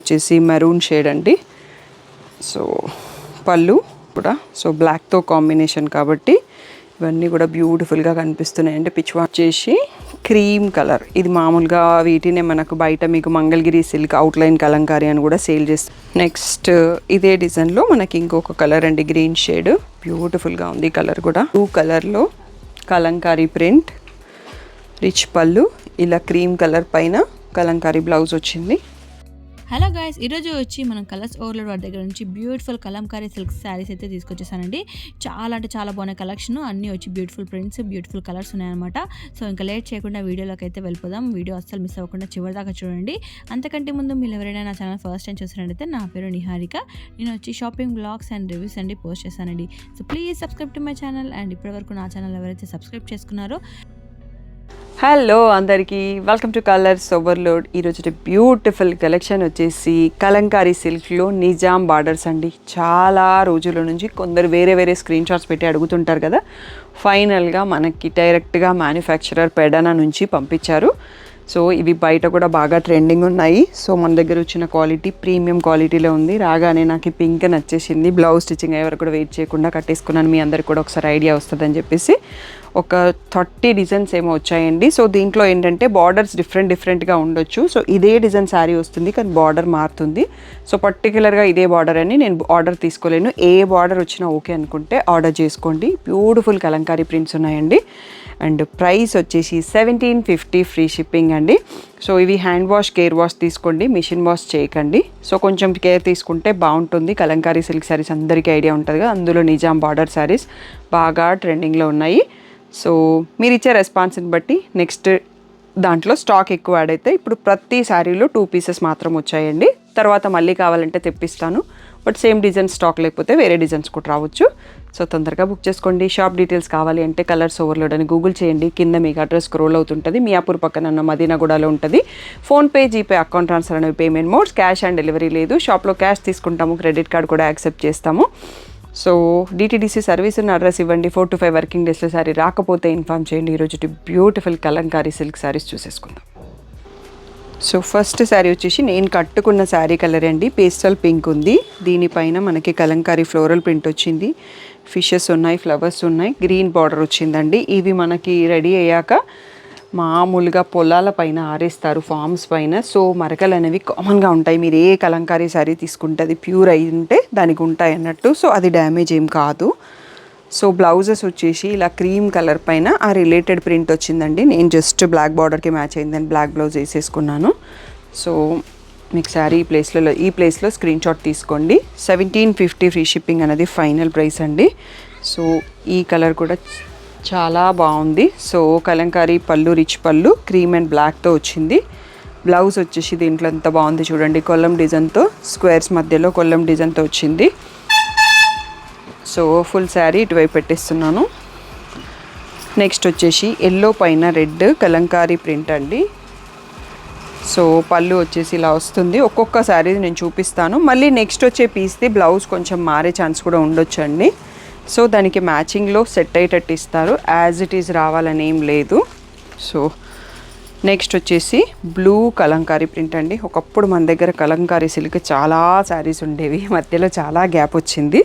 వచ్చేసి maroon shade అండి. So పళ్ళు కూడా సో బ్లాక్తో కాంబినేషన్ కాబట్టి ఇవన్నీ కూడా బ్యూటిఫుల్గా కనిపిస్తున్నాయండి. పిచ్వా వచ్చేసి క్రీమ్ కలర్, ఇది మామూలుగా వీటినే మనకు బయట మీకు మంగళగిరి సిల్క్ అవుట్లైన్ కలంకారీ అని కూడా సేల్ చేస్తారు. నెక్స్ట్ ఇదే డిజైన్లో మనకి ఇంకొక కలర్ అండి, గ్రీన్ షేడ్, బ్యూటిఫుల్గా ఉంది కలర్ కూడా. బ్లూ కలర్లో కలంకారీ ప్రింట్, రిచ్ పళ్ళు, ఇలా క్రీమ్ కలర్ పైన కలంకారీ బ్లౌజ్ వచ్చింది. హలో గాయ్స్, ఈరోజు వచ్చి మనం కలర్స్ ఓవర్లోడ్ వారి దగ్గర నుంచి బ్యూటిఫుల్ కలంకారీ సిల్క్ శారీస్ అయితే తీసుకొచ్చేసానండి. చాలా అంటే చాలా బాగున్నాయి కలెక్షన్, అన్నీ వచ్చి బ్యూటిఫుల్ ప్రింట్స్, బ్యూటిఫుల్ కలర్స్ ఉన్నాయన్నమాట. సో ఇంకా లేట్ చేయకుండా వీడియోలోకి అయితే వెళ్ళిపోదాం. వీడియో అస్సలు మిస్ అవ్వకుండా చివరి దాకా చూడండి. అంతకంటే ముందు మీరు ఎవరైనా నా ఛానల్ ఫస్ట్ టైం చూసినట్టయితే, నా పేరు నిహారిక, నేను వచ్చి షాపింగ్ బ్లాగ్స్ అండ్ రివ్యూస్ అండి పోస్ట్ చేశానండి. So please subscribe to my channel. And ఇప్పటివరకు నా ఛానల్ ఎవరైతే సబ్స్క్రైబ్ చేసుకున్నారో, హలో అందరికీ, వెల్కమ్ టు కలర్స్ ఓవర్లోడ్. ఈరోజు బ్యూటిఫుల్ కలెక్షన్ వచ్చేసి కలంకారీ సిల్క్లో నిజాం బార్డర్స్ అండి. చాలా రోజుల నుంచి కొందరు వేరే వేరే స్క్రీన్ షాట్స్ పెట్టి అడుగుతుంటారు కదా, ఫైనల్గా మనకి డైరెక్ట్గా మ్యానుఫ్యాక్చరర్ పెడనా నుంచి పంపించారు. సో ఇవి బయట కూడా బాగా ట్రెండింగ్ ఉన్నాయి. సో మన దగ్గర వచ్చిన క్వాలిటీ ప్రీమియం క్వాలిటీలో ఉంది. రాగానే నాకు పింక్ నచ్చేసింది. బ్లౌజ్ స్టిచ్చింగ్ అయ్యే వరకు కూడా వెయిట్ చేయకుండా కట్టేసుకున్నాను. మీ అందరికి కూడా ఒకసారి ఐడియా వస్తుందని చెప్పేసి ఒక 30 డిజైన్స్ ఏమో వచ్చాయండి. సో దీంట్లో ఏంటంటే బార్డర్స్ డిఫరెంట్గా ఉండొచ్చు. సో ఇదే డిజైన్ శారీ వస్తుంది కానీ బార్డర్ మారుతుంది. సో పర్టికులర్గా ఇదే బార్డర్ అని నేను ఆర్డర్ తీసుకోలేను. ఏ బార్డర్ వచ్చినా ఓకే అనుకుంటే ఆర్డర్ చేసుకోండి. బ్యూటిఫుల్ కలంకారీ ప్రింట్స్ ఉన్నాయండి. అండ్ ప్రైస్ వచ్చేసి 1750 ఫ్రీ షిప్పింగ్ అండి. సో ఇవి హ్యాండ్ వాష్, కేర్ వాష్ తీసుకోండి, మిషన్ వాష్ చేయకండి. సో కొంచెం కేర్ తీసుకుంటే బాగుంటుంది. కలంకారీ సిల్క్ శారీస్ అందరికీ ఐడియా ఉంటుంది కదా, అందులో నిజాం బార్డర్ శారీస్ బాగా ట్రెండింగ్లో ఉన్నాయి. సో మీరు ఇచ్చే రెస్పాన్స్ని బట్టి నెక్స్ట్ దాంట్లో స్టాక్ ఎక్కువ యాడ్ అయితే, ఇప్పుడు ప్రతి శారీలో 2 పీసెస్ మాత్రం వచ్చాయండి. తర్వాత మళ్ళీ కావాలంటే తెప్పిస్తాను. బట్ సేమ్ డిజైన్ స్టాక్ లేకపోతే వేరే డిజైన్స్ కూడా రావచ్చు. సో తొందరగా బుక్ చేసుకోండి. షాప్ డీటెయిల్స్ కావాలి అంటే కలర్స్ ఓవర్లోడ్ అని గూగుల్ చేయండి. కింద మీకు అడ్రస్ స్క్రోల్ అవుతుంటుంది. మియాపూర్ పక్కన ఉన్న మదీనాగూడలో ఉంటుంది. ఫోన్పే, జీపే, అకౌంట్ ట్రాన్స్ఫర్ అనేవి payment modes. Cash on delivery లేదు. షాప్లో క్యాష్ తీసుకుంటాము, క్రెడిట్ కార్డ్ కూడా యాక్సెప్ట్ చేస్తాము. సో డిటీడీసీ సర్వీస్ ఉన్న అడ్రస్ ఇవ్వండి. 4 to 5 వర్కింగ్ డేస్లో శారీ రాకపోతే ఇన్ఫామ్ చేయండి. ఈరోజు బ్యూటిఫుల్ కలంకారీ సిల్క్ శారీస్ చూసేసుకుందాం. సో ఫస్ట్ శారీ వచ్చేసి నేను కట్టుకున్న శారీ కలర్ అండి, పేస్టల్ పింక్ ఉంది. దీనిపైన మనకి కలంకారీ ఫ్లోరల్ ప్రింట్ వచ్చింది. ఫిషెస్ ఉన్నాయి, ఫ్లవర్స్ ఉన్నాయి, గ్రీన్ బార్డర్ వచ్చిందండి. ఇవి మనకి రెడీ అయ్యాక మామూలుగా పొలాల పైన ఆరేస్తారు, ఫామ్స్ పైన. సో మరకలు అనేవి కామన్గా ఉంటాయి. మీరు ఏ కలంకారీ శారీ తీసుకుంటే అది ప్యూర్ అయి ఉంటే దానికి ఉంటాయి అన్నట్టు. సో అది డ్యామేజ్ ఏం కాదు. సో బ్లౌజెస్ వచ్చేసి ఇలా క్రీమ్ కలర్ పైన ఆ రిలేటెడ్ ప్రింట్ వచ్చిందండి. నేను జస్ట్ బ్లాక్ బార్డర్కి మ్యాచ్ అయిందని బ్లాక్ బ్లౌజ్ వేసేసుకున్నాను. సో మీకు శారీ ఈ ప్లేస్లో స్క్రీన్ షాట్ తీసుకోండి. 1750 ఫ్రీ షిప్పింగ్ అనేది ఫైనల్ ప్రైస్ అండి. సో ఈ కలర్ కూడా చాలా బాగుంది. సో కలంకారీ పళ్ళు, రిచ్ పళ్ళు, క్రీమ్ అండ్ బ్లాక్తో వచ్చింది. బ్లౌజ్ వచ్చేసి దీంట్లో ఎంత బాగుంది చూడండి, కొల్లం డిజైన్తో, స్క్వేర్స్ మధ్యలో కొల్లం డిజైన్తో వచ్చింది. సో ఫుల్ శారీ ఇటువైపు పెట్టేస్తున్నాను. నెక్స్ట్ వచ్చేసి ఎల్లో పైన రెడ్ కలంకారీ ప్రింట్ అండి. సో పళ్ళు వచ్చేసి ఇలా వస్తుంది. ఒక్కొక్క శారీ నేను చూపిస్తాను. మళ్ళీ నెక్స్ట్ వచ్చే పీస్ది బ్లౌజ్ కొంచెం మారే ఛాన్స్ కూడా ఉండొచ్చు అండి. సో దానికి మ్యాచింగ్లో సెట్ అయ్యేటట్టు ఇస్తారు, యాజ్ ఇట్ ఈజ్ రావాలని ఏం లేదు. సో నెక్స్ట్ వచ్చేసి బ్లూ కలంకారీ ప్రింట్ అండి. ఒకప్పుడు మన దగ్గర కలంకారీ సిల్క్ చాలా శారీస్ ఉండేవి, మధ్యలో చాలా గ్యాప్ వచ్చింది.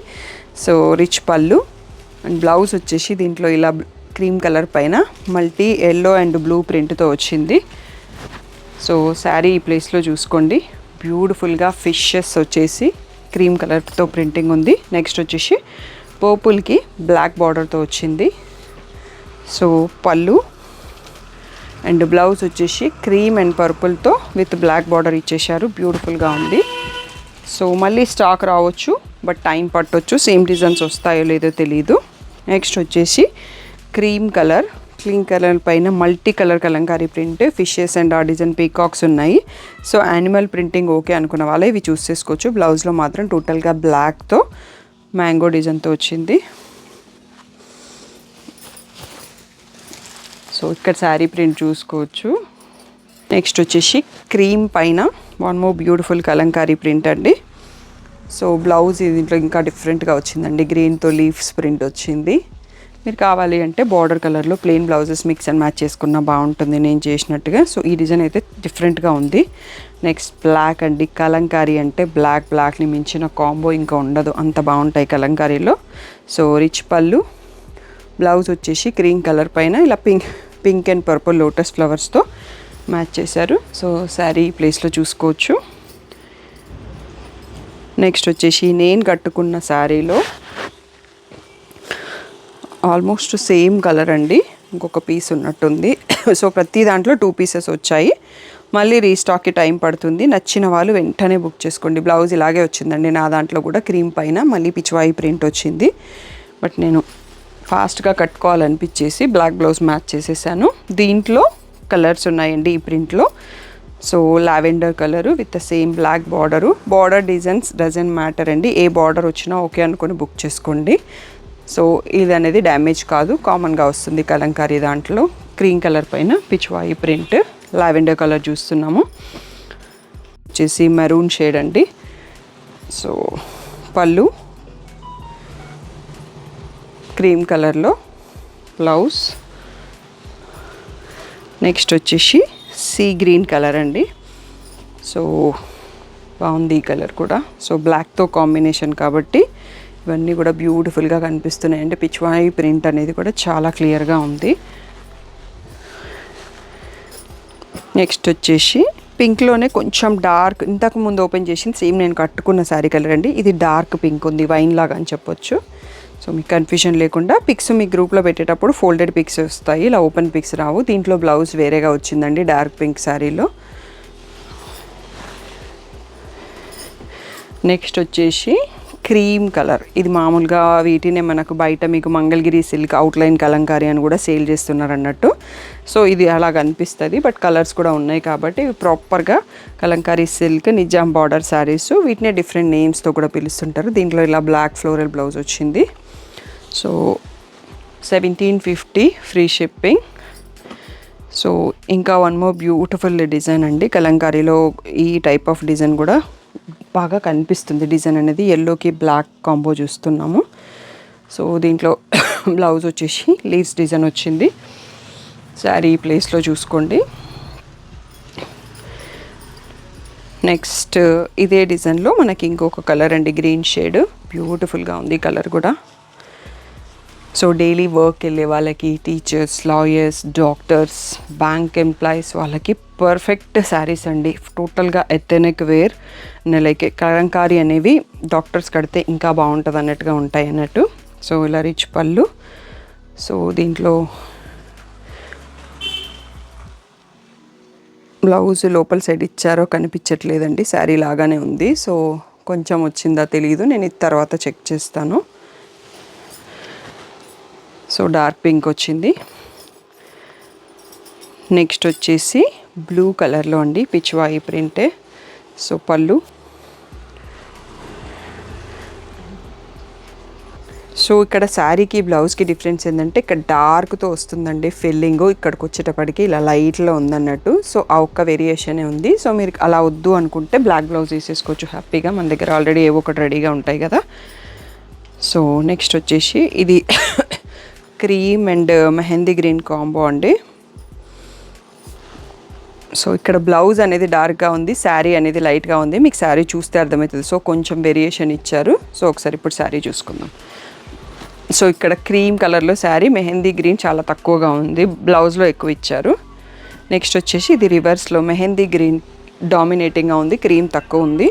సో రిచ్ పళ్ళు అండ్ బ్లౌజ్ వచ్చేసి దీంట్లో ఇలా క్రీమ్ కలర్ పైన మల్టీ ఎల్లో అండ్ బ్లూ ప్రింట్తో వచ్చింది. సో శారీ ఈ ప్లేస్లో చూసుకోండి. బ్యూటిఫుల్గా ఫిషెస్ వచ్చేసి క్రీమ్ కలర్తో ప్రింటింగ్ ఉంది. నెక్స్ట్ వచ్చేసి పర్పుల్కి బ్లాక్ బార్డర్తో వచ్చింది. సో పళ్ళు అండ్ బ్లౌజ్ వచ్చేసి క్రీమ్ అండ్ పర్పుల్తో విత్ బ్లాక్ బార్డర్ ఇచ్చేసారు. బ్యూటిఫుల్గా ఉంది. సో మళ్ళీ స్టాక్ రావచ్చు, బట్ టైం పట్టొచ్చు. సేమ్ డిజైన్స్ వస్తాయో లేదో తెలీదు. నెక్స్ట్ వచ్చేసి క్రీమ్ కలర్ పైన multi colour Kalamkari print, fishes and ఆ డిజైన్ పీకాక్స్ ఉన్నాయి. సో యానిమల్ ప్రింటింగ్ ఓకే అనుకున్న వాళ్ళే ఇవి చూస్ చేసుకోవచ్చు. బ్లౌజ్లో మాత్రం టోటల్గా బ్లాక్తో మ్యాంగో డిజైన్తో వచ్చింది. సో ఇక్కడ శారీ ప్రింట్ చూసుకోవచ్చు. నెక్స్ట్ వచ్చేసి క్రీమ్ పైన one more beautiful Kalamkari print అండి. సో బ్లౌజ్ దీంట్లో ఇంకా డిఫరెంట్గా వచ్చిందండి. గ్రీన్తో లీవ్స్ ప్రింట్ వచ్చింది. మీరు కావాలి అంటే బార్డర్ కలర్లో plain blouses mix and match చేసుకున్నా బాగుంటుంది నేను చేసినట్టుగా. సో ఈ డిజైన్ అయితే డిఫరెంట్గా ఉంది. నెక్స్ట్ బ్లాక్ అండి. కలంకారీ అంటే బ్లాక్ని మించిన కాంబో ఇంకా ఉండదు, అంత బాగుంటాయి కలంకారీలో. సో రిచ్ పళ్ళు, బ్లౌజ్ వచ్చేసి క్రీమ్ కలర్ పైన ఇలా పింక్ అండ్ పర్పుల్ లోటస్ ఫ్లవర్స్తో మ్యాచ్ చేశారు. సో శారీ ప్లేస్లో చూసుకోవచ్చు. నెక్స్ట్ వచ్చేసి నేను కట్టుకున్న శారీలో ఆల్మోస్ట్ సేమ్ కలర్ అండి, ఇంకొక పీస్ ఉన్నట్టుంది. సో ప్రతి దాంట్లో 2 పీసెస్ వచ్చాయి. మళ్ళీ రీస్టాక్కి టైం పడుతుంది. నచ్చిన వాళ్ళు వెంటనే బుక్ చేసుకోండి. బ్లౌజ్ ఇలాగే వచ్చిందండి నా దాంట్లో కూడా, క్రీమ్ పైన మళ్ళీ పిచ్వాయి ప్రింట్ వచ్చింది. బట్ నేను ఫాస్ట్గా కట్టుకోవాలనిపించేసి బ్లాక్ బ్లౌజ్ మ్యాచ్ చేసేసాను. దీంట్లో కలర్స్ ఉన్నాయండి ఈ ప్రింట్లో. So lavender colour with the same black border. Border designs doesn't matter అండి, ఏ బార్డర్ వచ్చినా ఓకే అనుకొని బుక్ చేసుకోండి. సో ఇది అనేది డ్యామేజ్ కాదు, కామన్గా వస్తుంది కలంకారీ దాంట్లో. క్రీమ్ కలర్ పైన పిచ్వాయి ప్రింట్, లావెండర్ కలర్ చూస్తున్నాము. వచ్చేసి మెరూన్ షేడ్ అండి. సో పళ్ళు క్రీమ్ కలర్లో, బ్లౌజ్ నెక్స్ట్ వచ్చేసి సీ గ్రీన్ కలర్ అండి. సో బాగుంది ఈ కలర్ కూడా. సో బ్లాక్తో కాంబినేషన్ కాబట్టి ఇవన్నీ కూడా బ్యూటిఫుల్గా కనిపిస్తున్నాయి. అంటే పిచ్వాయి ప్రింట్ అనేది కూడా చాలా క్లియర్గా ఉంది. నెక్స్ట్ వచ్చేసి పింక్లోనే కొంచెం డార్క్, ఇంతకు ముందు ఓపెన్ చేసింది సేమ్ నేను కట్టుకున్న శారీ కలర్ అండి. ఇది డార్క్ పింక్ ఉంది, వైన్ లాగా అని చెప్పొచ్చు. సో మీకు కన్ఫ్యూజన్ లేకుండా పిక్స్ మీ గ్రూప్లో పెట్టేటప్పుడు ఫోల్డెడ్ పిక్స్ వస్తాయి, ఇలా ఓపెన్ పిక్స్ రావు. దీంట్లో బ్లౌజ్ వేరేగా వచ్చిందండి డార్క్ పింక్ శారీలో. నెక్స్ట్ వచ్చేసి క్రీమ్ కలర్. ఇది మామూలుగా వీటినే మనకు బయట మీకు మంగళగిరి సిల్క్ అవుట్లైన్ కలంకారీ అని కూడా సేల్ చేస్తున్నారు అన్నట్టు. సో ఇది అలా కనిపిస్తుంది, బట్ కలర్స్ కూడా ఉన్నాయి కాబట్టి ఇవి ప్రాపర్గా కలంకారీ సిల్క్ నిజాం బార్డర్ శారీస్. వీటినే డిఫరెంట్ నేమ్స్తో కూడా పిలుస్తుంటారు. దీంట్లో ఇలా బ్లాక్ ఫ్లోరల్ బ్లౌజ్ వచ్చింది. So 1750 free shipping. సో ఇంకా వన్ మోర్ బ్యూటిఫుల్ డిజైన్ అండి. కలంకారీలో ఈ టైప్ ఆఫ్ డిజైన్ కూడా బాగా కనిపిస్తుంది. డిజైన్ అనేది ఎల్లోకి బ్లాక్ కాంబో చూస్తున్నాము. సో దీంట్లో బ్లౌజ్ వచ్చేసి లీవ్స్ డిజైన్ వచ్చింది. శారీ ప్లేస్లో చూసుకోండి. నెక్స్ట్ ఇదే డిజైన్లో మనకి ఇంకొక కలర్ అండి, గ్రీన్ షేడ్. బ్యూటిఫుల్గా ఉంది కలర్ కూడా. సో డైలీ వర్క్ వెళ్ళే వాళ్ళకి, teachers, lawyers, doctors, bank employees వాళ్ళకి పర్ఫెక్ట్ శారీస్ అండి. టోటల్గా ఎథెనిక్ వేర్. లైక్ కలంకారీ అనేవి డాక్టర్స్ కడితే ఇంకా బాగుంటుంది అన్నట్టుగా ఉంటాయి అన్నట్టు. సో ఇలా రిచ్ పళ్ళు. సో దీంట్లో బ్లౌజ్ లోపల సైడ్ ఇచ్చారో కనిపించట్లేదండి, శారీ లాగానే ఉంది. సో కొంచెం వచ్చిందా తెలియదు, నేను ఇది తర్వాత చెక్ చేస్తాను. సో డార్క్ పింక్ వచ్చింది. నెక్స్ట్ వచ్చేసి బ్లూ కలర్లో అండి, పిచ్వాయి ప్రింటే. సో పళ్ళు. సో ఇక్కడ శారీకి బ్లౌజ్కి డిఫరెన్స్ ఏంటంటే ఇక్కడ డార్క్తో వస్తుందండి ఫిల్లింగ్, ఇక్కడికి వచ్చేటప్పటికి ఇలా లైట్లో ఉందన్నట్టు. సో ఆ ఒక్క వేరియేషనే ఉంది. సో మీరు అలా వద్దు అనుకుంటే బ్లాక్ బ్లౌజ్ వేసేసుకోవచ్చు హ్యాపీగా, మన దగ్గర ఆల్రెడీ ఏవో ఒకటి రెడీగా ఉంటాయి కదా. సో నెక్స్ట్ వచ్చేసి ఇది cream and mehndi green combo అండి. సో ఇక్కడ బ్లౌజ్ అనేది డార్క్గా ఉంది, శారీ అనేది లైట్గా ఉంది. మీకు శారీ చూస్తే అర్థమవుతుంది. సో కొంచెం వేరియేషన్ ఇచ్చారు. సో ఒకసారి ఇప్పుడు శారీ చూసుకుందాం. సో ఇక్కడ క్రీమ్ కలర్లో శారీ, మెహందీ గ్రీన్ చాలా తక్కువగా ఉంది, బ్లౌజ్లో ఎక్కువ ఇచ్చారు. నెక్స్ట్ వచ్చేసి ఇది రివర్స్లో మెహందీ గ్రీన్ డామినేటింగ్గా ఉంది, క్రీమ్ తక్కువ ఉంది.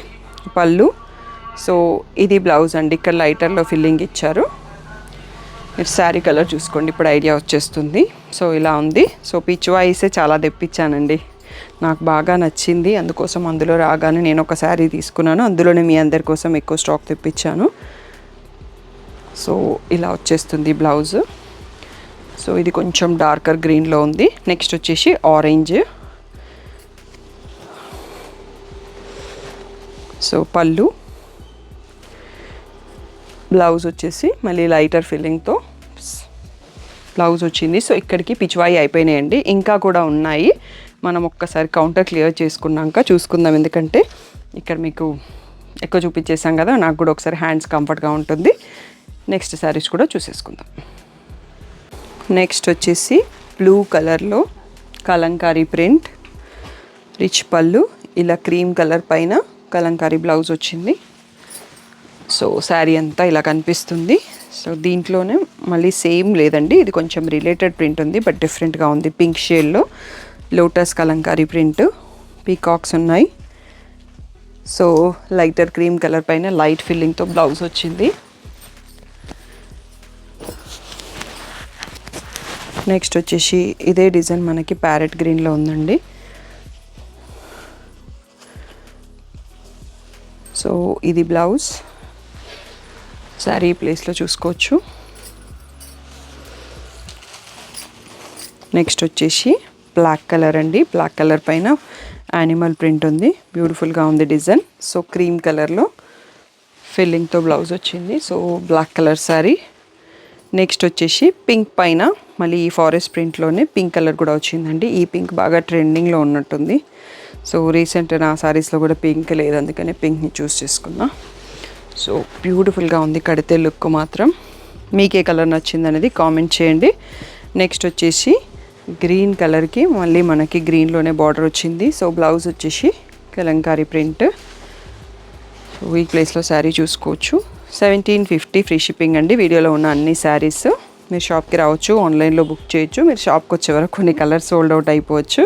పళ్ళు. సో ఇది బ్లౌజ్ అండి, ఇక్కడ లైటర్లో ఫిల్లింగ్ ఇచ్చారు. మీరు శారీ కలర్ చూసుకోండి, ఇప్పుడు ఐడియా వచ్చేస్తుంది. సో ఇలా ఉంది. సో పిచ్వాయిసే చాలా తెప్పించానండి, నాకు బాగా నచ్చింది. అందుకోసం అందులో రాగానే నేను ఒక శారీ తీసుకున్నాను, అందులోనే మీ అందరి కోసం ఎక్కువ స్టాక్ తెప్పించాను. సో ఇలా వచ్చేస్తుంది బ్లౌజ్. సో ఇది కొంచెం డార్కర్ గ్రీన్లో ఉంది. నెక్స్ట్ వచ్చేసి ఆరెంజ్. సో పళ్ళు. బ్లౌజ్ వచ్చేసి మళ్ళీ లైటర్ ఫిల్లింగ్తో బ్లౌజ్ వచ్చింది. సో ఇక్కడికి పిచ్వాయి అయిపోయినాయండి, ఇంకా కూడా ఉన్నాయి. మనం ఒక్కసారి కౌంటర్ క్లియర్ చేసుకున్నాక చూసుకుందాం, ఎందుకంటే ఇక్కడ మీకు ఎక్కువ చూపించేసాం కదా, నాకు కూడా ఒకసారి హ్యాండ్స్ కంఫర్ట్గా ఉంటుంది. నెక్స్ట్ శారీస్ కూడా చూసేసుకుందాం. నెక్స్ట్ వచ్చేసి బ్లూ కలర్లో కలంకారీ ప్రింట్, రిచ్ పళ్ళు, ఇలా క్రీమ్ కలర్ పైన కలంకారీ బ్లౌజ్ వచ్చింది. సో శారీ అంతా ఇలా కనిపిస్తుంది. సో దీంట్లోనే మళ్ళీ సేమ్ లేదండి, ఇది కొంచెం రిలేటెడ్ ప్రింట్ ఉంది బట్ డిఫరెంట్గా ఉంది. పింక్ షేడ్లో లోటస్ కలంకారీ ప్రింట్, పీకాక్స్ ఉన్నాయి. సో లైటర్ క్రీమ్ కలర్ పైన లైట్ ఫిల్లింగ్తో బ్లౌజ్ వచ్చింది. నెక్స్ట్ వచ్చేసి ఇదే డిజైన్ మనకి ప్యారెట్ గ్రీన్లో ఉందండి. సో ఇది బ్లౌజ్, శారీ ప్లేస్లో చూసుకోవచ్చు. నెక్స్ట్ వచ్చేసి బ్లాక్ కలర్ అండి, బ్లాక్ కలర్ పైన యానిమల్ ప్రింట్ ఉంది, బ్యూటిఫుల్గా ఉంది డిజైన్. సో క్రీమ్ కలర్లో ఫిల్లింగ్తో బ్లౌజ్ వచ్చింది. So black colour sari. Next వచ్చేసి పింక్ పైన మళ్ళీ ఈ ఫారెస్ట్ ప్రింట్లోనే పింక్ కలర్ కూడా వచ్చిందండి. ఈ పింక్ బాగా ట్రెండింగ్లో ఉన్నట్టుంది. సో రీసెంట్ నా శారీస్లో కూడా పింక్ లేదు, అందుకనే పింక్ని చూస్ చేసుకున్నా. సో బ్యూటిఫుల్గా ఉంది కడితే లుక్ మాత్రం. మీకే కలర్ నచ్చింది అనేది కామెంట్ చేయండి. నెక్స్ట్ వచ్చేసి గ్రీన్ కలర్కి మళ్ళీ మనకి గ్రీన్లోనే బార్డర్ వచ్చింది. సో బ్లౌజ్ వచ్చేసి కలంకారీ ప్రింట్. సో ఈ ప్లేస్లో శారీ చూసుకోవచ్చు. 1750 ఫ్రీ షిప్పింగ్ అండి. వీడియోలో ఉన్న అన్ని శారీస్ మీరు షాప్కి రావచ్చు, ఆన్లైన్లో బుక్ చేయొచ్చు. మీరు షాప్కి వచ్చే వరకు కొన్ని కలర్స్ సోల్డ్ అవుట్ అయిపోవచ్చు.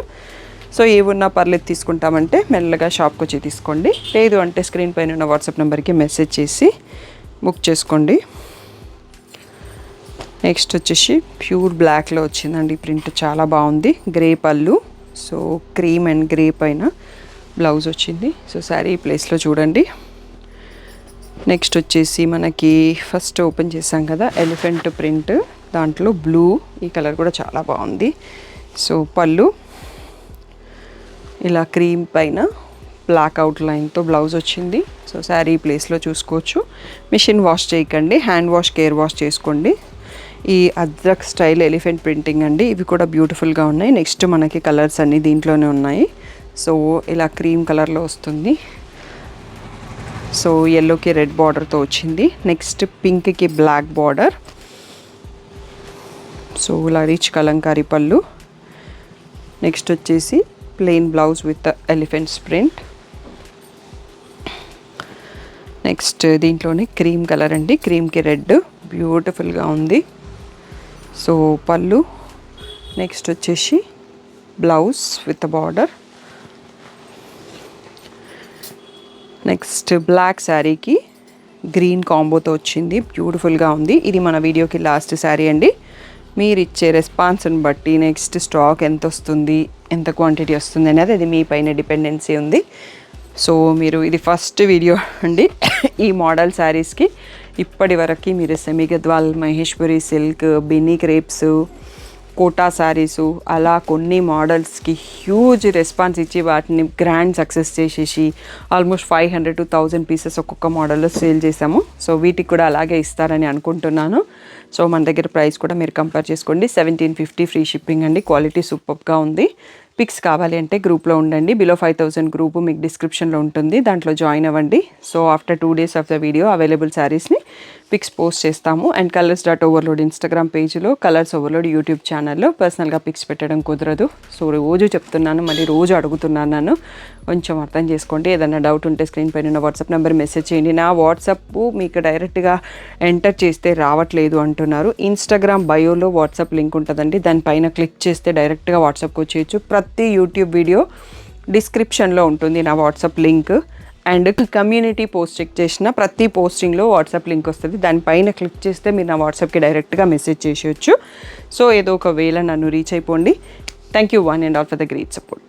సో ఏమున్నా పర్లేదు తీసుకుంటామంటే మెల్లగా షాప్కి వచ్చి తీసుకోండి, లేదు అంటే స్క్రీన్ పైన ఉన్న వాట్సాప్ నెంబర్కి మెసేజ్ చేసి బుక్ చేసుకోండి. నెక్స్ట్ వచ్చేసి ప్యూర్ బ్లాక్లో వచ్చిందండి ప్రింట్, చాలా బాగుంది. గ్రే పళ్ళు, సో క్రీమ్ అండ్ గ్రే పైన బ్లౌజ్ వచ్చింది. సో శారీ ప్లేస్లో చూడండి. నెక్స్ట్ వచ్చేసి మనకి ఫస్ట్ ఓపెన్ చేసాం కదా ఎలిఫెంట్ ప్రింట్, దాంట్లో బ్లూ, ఈ కలర్ కూడా చాలా బాగుంది. సో పళ్ళు ఇలా క్రీమ్ పైన బ్లాక్ అవుట్ లైన్తో బ్లౌజ్ వచ్చింది. సో శారీ ప్లేస్లో చూసుకోవచ్చు. మిషన్ వాష్ చేయకండి, హ్యాండ్ వాష్, కేర్ వాష్ చేసుకోండి. ఈ అజ్రక్ స్టైల్ ఎలిఫెంట్ ప్రింటింగ్ అండి, ఇవి కూడా బ్యూటిఫుల్గా ఉన్నాయి. నెక్స్ట్ మనకి కలర్స్ అన్నీ దీంట్లోనే ఉన్నాయి. సో ఇలా క్రీమ్ కలర్లో వస్తుంది. సో ఎల్లోకి రెడ్ బార్డర్తో వచ్చింది. నెక్స్ట్ పింక్కి బ్లాక్ బార్డర్. సో ఇలా రిచ్ కలంకారీ పళ్ళు. నెక్స్ట్ వచ్చేసి plain blouse with elephants print. Next దీంట్లోనే క్రీమ్ కలర్ అండి, క్రీమ్కి రెడ్, బ్యూటిఫుల్గా ఉంది. సో పళ్ళు. నెక్స్ట్ వచ్చేసి blouse with border. Next black శారీకి గ్రీన్ కాంబోతో వచ్చింది, బ్యూటిఫుల్గా ఉంది. ఇది మన వీడియోకి లాస్ట్ శారీ అండి. మీరు ఇచ్చే రెస్పాన్స్ని బట్టి నెక్స్ట్ స్టాక్ ఎంత వస్తుంది, ఎంత క్వాంటిటీ వస్తుంది అనేది అది మీ పైన డిపెండెన్సీ ఉంది. సో మీరు ఇది ఫస్ట్ వీడియో అండి ఈ మోడల్ శారీస్కి. ఇప్పటి వరకు మీరు semi Gadwal, Maheshwari silk, Binny crepes, Kota saris అలా కొన్ని మోడల్స్కి హ్యూజ్ రెస్పాన్స్ ఇచ్చి వాటిని గ్రాండ్ సక్సెస్ చేసేసి ఆల్మోస్ట్ 500 to 1000 పీసెస్ ఒక్కొక్క మోడల్లో సేల్ చేసాము. సో వీటికి కూడా అలాగే ఇస్తారని అనుకుంటున్నాను. సో మన దగ్గర ప్రైస్ కూడా మీరు కంపేర్ చేసుకోండి. 1750 ఫ్రీ షిప్పింగ్ అండి. క్వాలిటీ సూపర్గా ఉంది. పిక్స్ కావాలి అంటే గ్రూప్లో ఉండండి. బిలో 5000 గ్రూపు మీకు డిస్క్రిప్షన్లో ఉంటుంది, దాంట్లో జాయిన్ అవ్వండి. So after 2 days of the video available శారీస్ని పిక్స్ పోస్ట్ చేస్తాము. అండ్ కలర్స్.ఓవర్లోడ్ ఇన్స్టాగ్రామ్ పేజ్లో, కలర్స్ ఓవర్లోడ్ యూట్యూబ్ ఛానల్లో పర్సనల్గా పిక్స్ పెట్టడం కుదరదు. సో రోజు చెప్తున్నాను, మళ్ళీ రోజు అడుగుతున్నాను, నన్ను కొంచెం అర్థం చేసుకోండి. ఏదైనా డౌట్ ఉంటే స్క్రీన్ పైన ఉన్న వాట్సాప్ నెంబర్ మెసేజ్ చేయండి. నా వాట్సాప్ మీకు డైరెక్ట్గా ఎంటర్ చేస్తే రావట్లేదు అంటున్నారు. ఇన్స్టాగ్రామ్ బయోలో వాట్సాప్ లింక్ ఉంటుందండి, దానిపైన క్లిక్ చేస్తే డైరెక్ట్గా వాట్సాప్కి వచ్చేయచ్చు. ప్రతి యూట్యూబ్ వీడియో డిస్క్రిప్షన్లో ఉంటుంది నా WhatsApp link. And community post check చేసిన ప్రతి పోస్టింగ్లో వాట్సాప్ లింక్ వస్తుంది, దానిపైన క్లిక్ చేస్తే మీరు నా వాట్సాప్కి డైరెక్ట్గా మెసేజ్ చేసేయచ్చు. సో ఏదో ఒక వేళ నన్ను రీచ్ అయిపోండి. Thank you one and all for the great support.